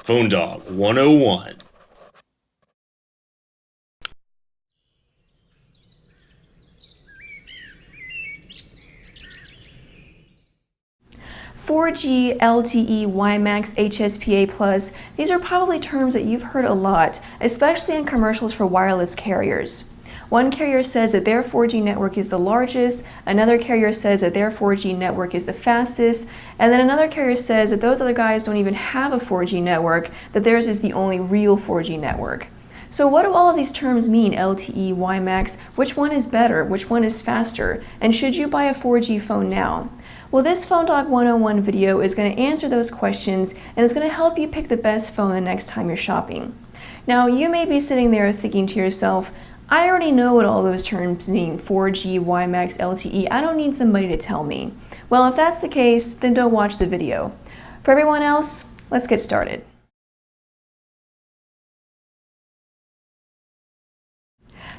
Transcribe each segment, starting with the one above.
PhoneDog 101. 4G, LTE, WiMAX, HSPA+, these are probably terms that you've heard a lot, especially in commercials for wireless carriers. One carrier says that their 4G network is the largest, another carrier says that their 4G network is the fastest, and then another carrier says that those other guys don't even have a 4G network, that theirs is the only real 4G network. So what do all of these terms mean, LTE, WiMAX? Which one is better? Which one is faster? And should you buy a 4G phone now? Well, this PhoneDog 101 video is going to answer those questions, and it's going to help you pick the best phone the next time you're shopping. Now, you may be sitting there thinking to yourself, I already know what all those terms mean, 4G, WiMAX, LTE, I don't need somebody to tell me. Well, if that's the case, then don't watch the video. For everyone else, let's get started.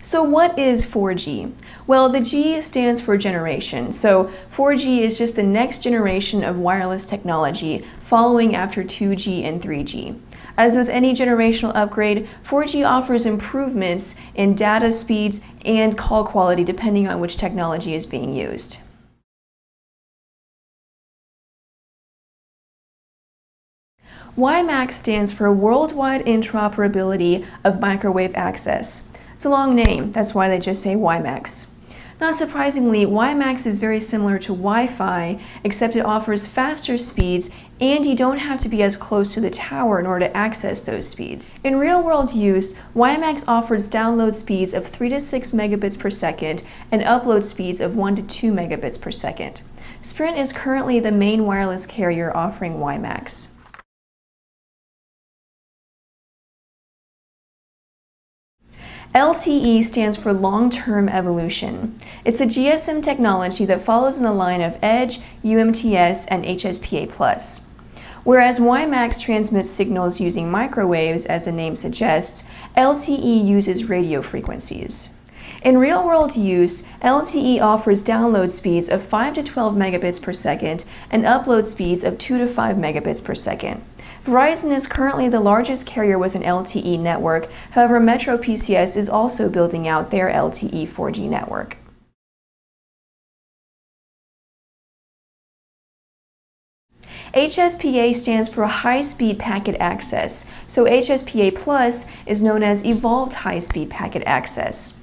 So what is 4G? Well, the G stands for generation. So 4G is just the next generation of wireless technology following after 2G and 3G. As with any generational upgrade, 4G offers improvements in data speeds and call quality depending on which technology is being used. WiMAX stands for Worldwide Interoperability of Microwave Access. It's a long name, that's why they just say WiMAX. Not surprisingly, WiMAX is very similar to Wi-Fi, except it offers faster speeds and you don't have to be as close to the tower in order to access those speeds. In real-world use, WiMAX offers download speeds of 3 to 6 megabits per second and upload speeds of 1 to 2 megabits per second. Sprint is currently the main wireless carrier offering WiMAX. LTE stands for long-term evolution. It's a GSM technology that follows in the line of Edge, UMTS, and HSPA+. Whereas WiMAX transmits signals using microwaves, as the name suggests, LTE uses radio frequencies. In real-world use, LTE offers download speeds of 5 to 12 megabits per second and upload speeds of 2 to 5 megabits per second. Verizon is currently the largest carrier with an LTE network, however Metro PCS is also building out their LTE 4G network. HSPA stands for High-Speed Packet Access, so HSPA Plus is known as Evolved High-Speed Packet Access.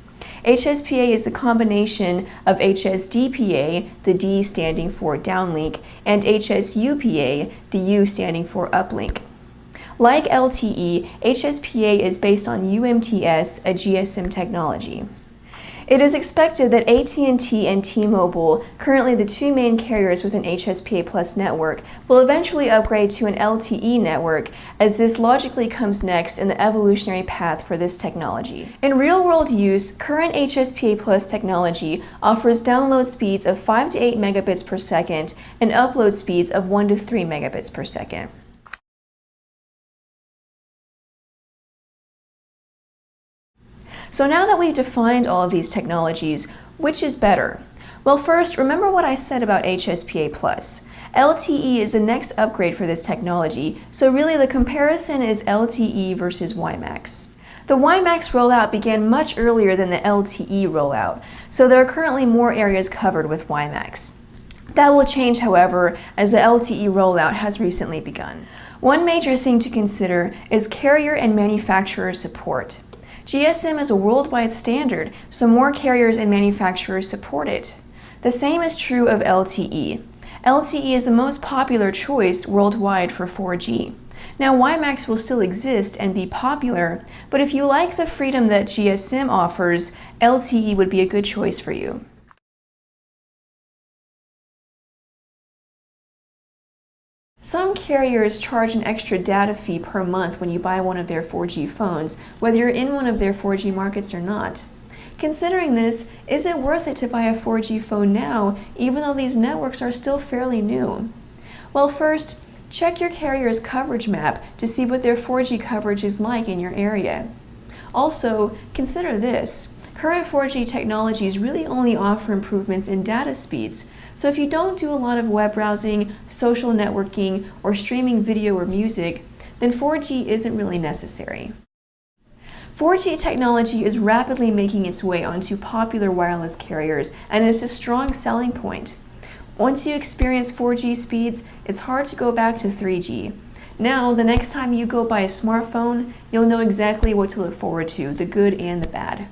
HSPA is the combination of HSDPA, the D standing for downlink, and HSUPA, the U standing for uplink. Like LTE, HSPA is based on UMTS, a GSM technology. It is expected that AT&T and T-Mobile, currently the two main carriers with an HSPA Plus network, will eventually upgrade to an LTE network, as this logically comes next in the evolutionary path for this technology. In real-world use, current HSPA Plus technology offers download speeds of 5 to 8 megabits per second and upload speeds of 1 to 3 megabits per second. So now that we've defined all of these technologies, which is better? Well, first, remember what I said about HSPA+. LTE is the next upgrade for this technology, so really the comparison is LTE versus WiMAX. The WiMAX rollout began much earlier than the LTE rollout, so there are currently more areas covered with WiMAX. That will change, however, as the LTE rollout has recently begun. One major thing to consider is carrier and manufacturer support. GSM is a worldwide standard, so more carriers and manufacturers support it. The same is true of LTE. LTE is the most popular choice worldwide for 4G. Now, WiMAX will still exist and be popular, but if you like the freedom that GSM offers, LTE would be a good choice for you. Some carriers charge an extra data fee per month when you buy one of their 4G phones, whether you're in one of their 4G markets or not. Considering this, is it worth it to buy a 4G phone now, even though these networks are still fairly new? Well, first, check your carrier's coverage map to see what their 4G coverage is like in your area. Also, consider this. Current 4G technologies really only offer improvements in data speeds, so if you don't do a lot of web browsing, social networking, or streaming video or music, then 4G isn't really necessary. 4G technology is rapidly making its way onto popular wireless carriers, and it's a strong selling point. Once you experience 4G speeds, it's hard to go back to 3G. Now, the next time you go buy a smartphone, you'll know exactly what to look forward to, the good and the bad.